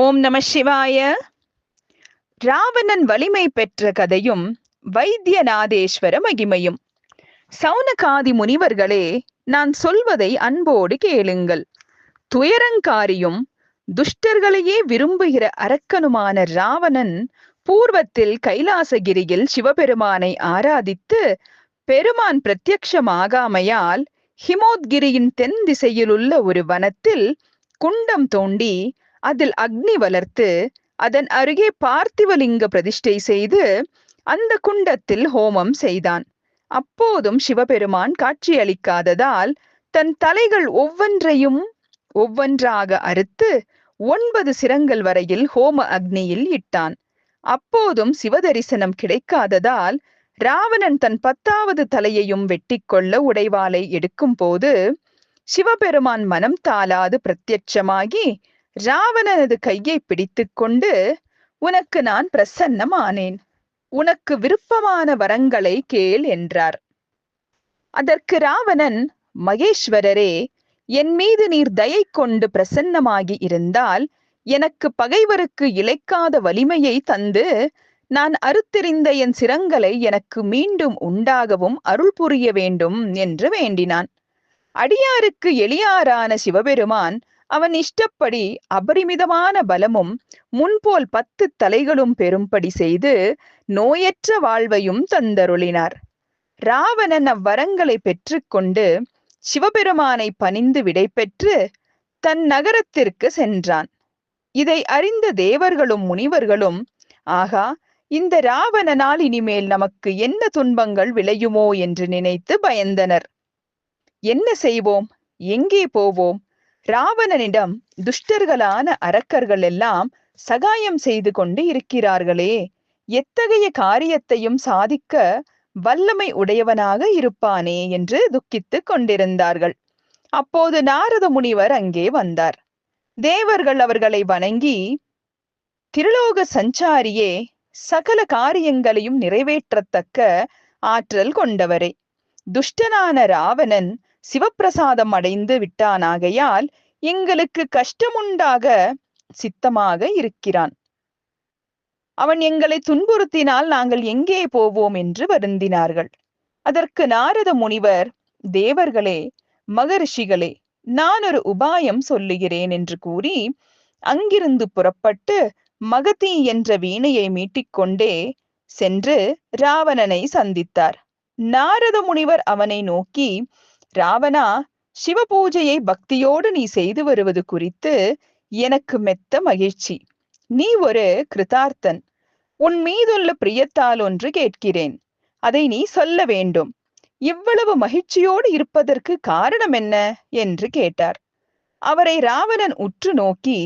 ஓம் நம சிவாய. ராவணன் வலிமை பெற்ற கதையும் வைத்தியநாதேஸ்வர மகிமையும். சௌனகாதி முனிவர்களே, நான் சொல்வதை அன்போடு கேளுங்கள். துயரங்காரியும் துஷ்டர்களையே விரும்புகிற அரக்கனுமான ராவணன் பூர்வத்தில் கைலாசகிரியில் சிவபெருமானை ஆராதித்து பெருமான் பிரத்யக்ஷமாகாமையால் ஹிமோத்கிரியின் தென் திசையிலுள்ள ஒரு வனத்தில் குண்டம் தோண்டி அதில் அக்னி வளர்த்து அதன் அருகே பார்த்திவலிங்க பிரதிஷ்டை செய்து அந்த குண்டத்தில் ஹோமம் செய்தான். அப்போதும் சிவபெருமான் காட்சியளிக்காததால் தன் தலைகள் ஒவ்வொன்றாக அறுத்து 9 சிரங்கள் வரையில் ஹோம அக்னியில் இட்டான். அப்போதும் சிவதரிசனம் கிடைக்காததால் ராவணன் தன் 10வது தலையையும் வெட்டிக்கொள்ள உடைவாளை எடுக்கும் போது சிவபெருமான் மனம் தாளாது பிரத்யட்சமாகி ராவணனது கையை பிடித்து கொண்டு, உனக்கு நான் பிரசன்னமானேன், உனக்கு விருப்பமான வரங்களை கேள் என்றார். அதற்கு ராவணன், மகேஸ்வரரே, என் மீது நீர் தயை கொண்டு பிரசன்னமாகி இருந்தால் எனக்கு பகைவருக்கு இழைக்காத வலிமையை தந்து நான் அறுத்தெறிந்த என் சிரங்களை எனக்கு மீண்டும் உண்டாகவும் அருள் புரிய வேண்டும் என்று வேண்டினான். அடியாருக்கு எளியாரான சிவபெருமான் அவன் இஷ்டப்படி அபரிமிதமான பலமும் முன்போல் 10 தலைகளும் பெறும்படி செய்து நோயற்ற வாழ்வையும் தந்தருளினார். ராவணன் அவ்வரங்களை பெற்றுக்கொண்டு சிவபெருமானை பணிந்து விடை பெற்று தன் நகரத்திற்கு சென்றான். இதை அறிந்த தேவர்களும் முனிவர்களும், ஆகா, இந்த ராவணனால் இனிமேல் நமக்கு என்ன துன்பங்கள் விளையுமோ என்று நினைத்து பயந்தனர். என்ன செய்வோம், எங்கே போவோம்? ராவணனிடம் துஷ்டர்களான அரக்கர்கள் எல்லாம் சகாயம் செய்து கொண்டு இருக்கிறார்களே, எத்தகைய காரியத்தையும் சாதிக்க வல்லமை உடையவனாக இருப்பானே என்று துக்கித்துக் கொண்டிருந்தார்கள். அப்போது நாரத முனிவர் அங்கே வந்தார். தேவர்கள் அவர்களை வணங்கி, திருலோக சஞ்சாரியே, சகல காரியங்களையும் நிறைவேற்றத்தக்க ஆற்றல் கொண்டவரே, துஷ்டனான ராவணன் சிவப்பிரசாதம் அடைந்து விட்டானாகையால் எங்களுக்கு கஷ்டமுண்டாக சித்தமாக இருக்கிறான். அவன் எங்களை துன்புறுத்தினால் நாங்கள் எங்கே போவோம் என்று வருந்தினார்கள். அதற்கு நாரத முனிவர், தேவர்களே, மகரிஷிகளே, நான் ஒரு உபாயம் சொல்லுகிறேன் என்று கூறி அங்கிருந்து புறப்பட்டு மகதி என்ற வீணையை மீட்டிக்கொண்டே சென்று ராவணனை சந்தித்தார். நாரத முனிவர் அவனை நோக்கி, ராவணா, சிவ பூஜையை பக்தியோடு நீ செய்து வருவது குறித்து எனக்கு மெத்த மகிழ்ச்சி. நீ ஒரு கிருதார்த்தன். உன் மீதுள்ள பிரியத்தால் ஒன்று கேட்கிறேன், அதை நீ சொல்ல வேண்டும். இவ்வளவு மகிழ்ச்சியோடு இருப்பதற்கு காரணம் என்ன என்று கேட்டார். அவரை ராவணன் உற்று நோக்கி,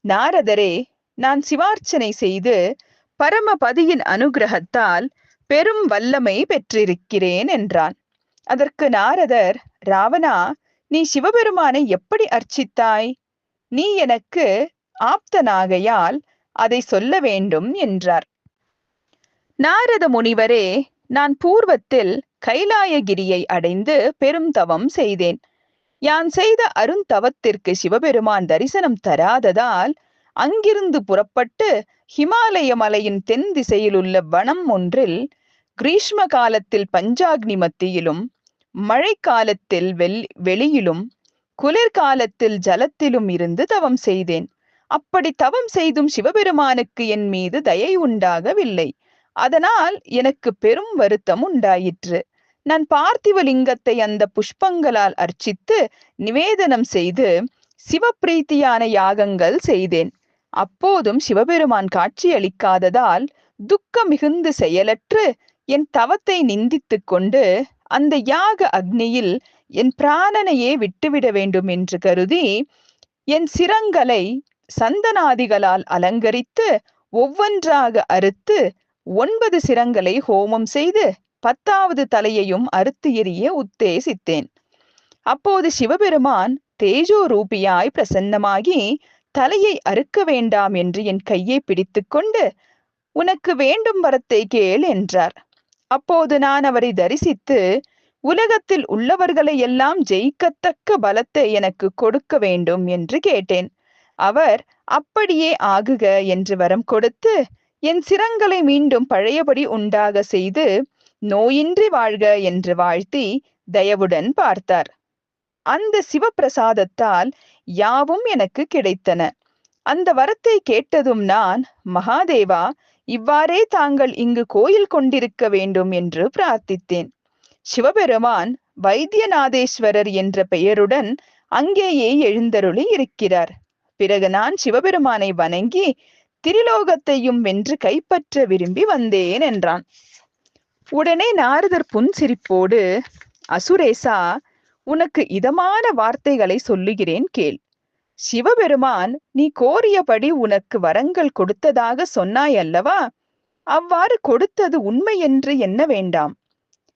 நாரதரே, நான் சிவார்ச்சனை செய்து பரமபதியின் அனுகிரகத்தால் பெரும் வல்லமை பெற்றிருக்கிறேன் என்றான். அதற்கு நாரதர், ராவணா, நீ சிவபெருமானை எப்படி அர்ச்சித்தாய்? நீ எனக்கு ஆப்தனாகையால் அதை சொல்ல வேண்டும் என்றார். நாரத முனிவரே, நான் பூர்வத்தில் கைலாயகிரியை அடைந்து பெரும் தவம் செய்தேன். யான் செய்த அருந்தவத்திற்கு சிவபெருமான் தரிசனம் தராததால் அங்கிருந்து புறப்பட்டு ஹிமாலய மலையின் தென் திசையில் உள்ள வனம் ஒன்றில் கிரீஷ்ம காலத்தில் பஞ்சாக்னி மத்தியிலும், மழைக்காலத்தில் வெளியிலும், குளிர்காலத்தில் ஜலத்திலும் இருந்து தவம் செய்தேன். அப்படி தவம் செய்தும் சிவபெருமானுக்கு என் மீது தயை உண்டாகவில்லை. அதனால் எனக்கு பெரும் வருத்தம் உண்டாயிற்று. நான் பார்த்திவலிங்கத்தை அந்த புஷ்பங்களால் அர்ச்சித்து நிவேதனம் செய்து சிவப்பிரீத்தியான யாகங்கள் செய்தேன். அப்போதும் சிவபெருமான் காட்சியளிக்காததால் துக்க மிகுந்து செயலற்று என் தவத்தை நிந்தித்து கொண்டு அந்த யாக அக்னியில் என் பிராணனையே விட்டுவிட வேண்டும் என்று கருதி என் சிரங்களை சந்தனாதிகளால் அலங்கரித்து ஒவ்வொன்றாக அறுத்து 9 சிரங்களை ஹோமம் செய்து 10வது தலையையும் அறுத்து எறிய உத்தேசித்தேன். அப்போது சிவபெருமான் தேஜோ ரூபியாய் பிரசன்னமாகி தலையை அறுக்க வேண்டாம் என்று என் கையை பிடித்து கொண்டு, உனக்கு வேண்டும் வரத்தை கேள் என்றார். அப்போது நான் அவரை தரிசித்து, உலகத்தில் உள்ளவர்களை எல்லாம் ஜெயிக்கத்தக்க பலத்தை எனக்கு கொடுக்க வேண்டும் என்று கேட்டேன். அவர் அப்படியே ஆகுக என்று வரம் கொடுத்து என் சிரங்களை மீண்டும் பழையபடி உண்டாக செய்து நோயின்றி வாழ்க என்று வாழ்த்தி தயவுடன் பார்த்தார். அந்த சிவப்பிரசாதத்தால் யாவும் எனக்கு கிடைத்தன. அந்த வரத்தை கேட்டதும் நான், மகாதேவா, இவ்வாறே தாங்கள் இங்கு கோயில் கொண்டிருக்க வேண்டும் என்று பிரார்த்தித்தேன். சிவபெருமான் வைத்தியநாதேஸ்வரர் என்ற பெயருடன் அங்கேயே எழுந்தருளி இருக்கிறார். பிறகு நான் சிவபெருமானை வணங்கி திரிலோகத்தையும் வென்று கைப்பற்ற விரும்பி வந்தேன் என்றான். உடனே நாரதர் புன்சிரிப்போடு, அசுரேசா, உனக்கு இதமான வார்த்தைகளை சொல்லுகிறேன் கேள். சிவபெருமான் நீ கோரியபடி உனக்கு வரங்கள் கொடுத்ததாக சொன்னாய் அல்லவா? அவ்வாறு கொடுத்தது உண்மை என்று எண்ண வேண்டாம்.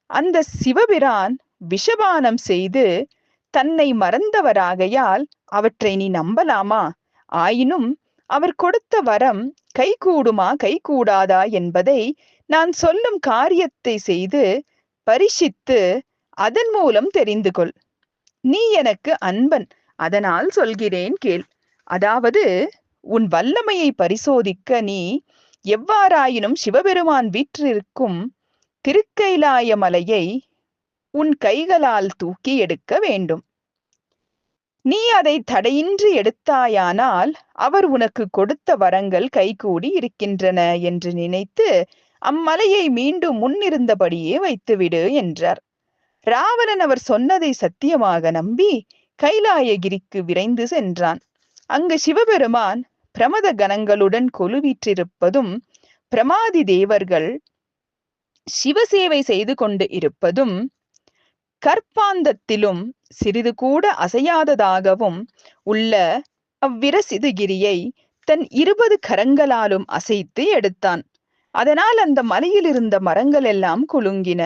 அந்த சிவபிரான் விஷபானம் செய்து தன்னை மறந்தவராகையால் அவற்றை நீ நம்பலாமா? ஆயினும் அவர் கொடுத்த வரம் கைகூடுமா கைகூடாதா என்பதை நான் சொல்லும் காரியத்தை செய்து பரிசித்து அதன் மூலம் தெரிந்து கொள். நீ எனக்கு அன்பன், அதனால் சொல்கிறேன் கேள். அதாவது, உன் வல்லமையை பரிசோதிக்க நீ எவ்வாறாயினும் சிவபெருமான் வீற்றிருக்கும் திருக்கைலாய மலையை உன் கைகளால் தூக்கி எடுக்க வேண்டும். நீ அதை தடையின்றி எடுத்தாயானால் அவர் உனக்கு கொடுத்த வரங்கள் கைகூடி இருக்கின்றன என்று நினைத்து அம்மலையை மீண்டும் முன்னிருந்தபடியே வைத்துவிடு என்றார். ராவணன் அவர் சொன்னதை சத்தியமாக நம்பி கைலாயகிரிக்கு விரைந்து சென்றான். அங்கு சிவபெருமான் பிரமத கணங்களுடன் கொலுவீற்றிருப்பதும் பிரமாதி தேவர்கள் சிவசேவை செய்து கொண்டு இருப்பதும் கற்பாந்தத்திலும் சிறிது கூட அசையாததாகவும் உள்ள அவ்விரசிதகிரியை தன் 20 கரங்களாலும் அசைத்து எடுத்தான். அதனால் அந்த மலையில் இருந்த மரங்கள் எல்லாம் குலுங்கின,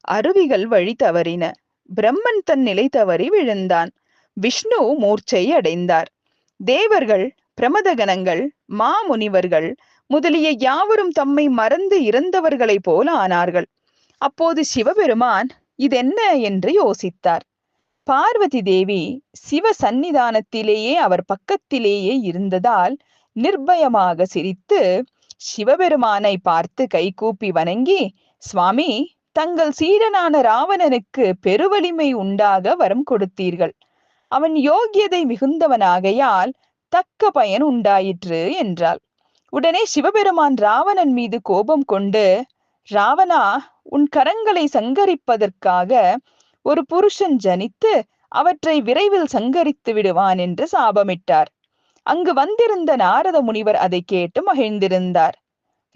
அருவிகள் வழி தவறின, பிரம்மன் தன் நிலை தவறி விழுந்தான், விஷ்ணு மூர்ச்சை அடைந்தார். தேவர்கள், பிரமதகணங்கள், மாமுனிவர்கள் முதலிய யாவரும் தம்மை மறந்து இறந்தவர்களைப் போல ஆனார்கள். அப்போது சிவபெருமான் இதென்ன என்று யோசித்தார். பார்வதி தேவி சிவ சந்நிதானத்திலேயே அவர் பக்கத்திலேயே இருந்ததால் நிர்பயமாக சிரித்து சிவபெருமானை பார்த்து கைகூப்பி வணங்கி, சுவாமி, தங்கள் சீடனான ராவணனுக்கு பெருவலிமை உண்டாக வரம் கொடுத்தீர்கள். அவன் யோகியதை மிகுந்தவனாகையால் தக்க பயன் உண்டாயிற்று என்றாள். உடனே சிவபெருமான் ராவணன் மீது கோபம் கொண்டு, ராவணா, உன் கரங்களை சங்கரிப்பதற்காக ஒரு புருஷன் ஜனித்து அவற்றை விரைவில் சங்கரித்து விடுவான் என்று சாபமிட்டார். அங்கு வந்திருந்த நாரத முனிவர் அதை கேட்டு மகிழ்ந்திருந்தார்.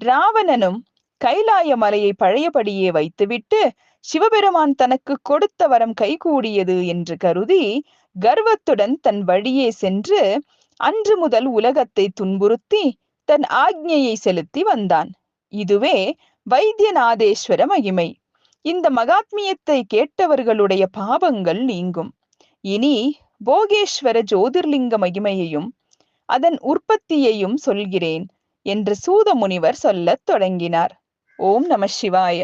ராவணனும் கைலாய மலையை பழையபடியே வைத்துவிட்டு சிவபெருமான் தனக்கு கொடுத்த வரம் கைகூடியது என்று கருதி கர்வத்துடன் தன் வழியே சென்று அன்று முதல் உலகத்தை துன்புறுத்தி தன் ஆக்ஞையை செலுத்தி வந்தான். இதுவே வைத்தியநாதேஸ்வர மகிமை. இந்த மகாத்மியத்தை கேட்டவர்களுடைய பாவங்கள் நீங்கும். இனி போகேஸ்வர ஜோதிர்லிங்க மகிமையையும் அதன் உற்பத்தியையும் சொல்கிறேன் என்று சூத முனிவர் சொல்லத் தொடங்கினார். ஓம் நம சிவாய.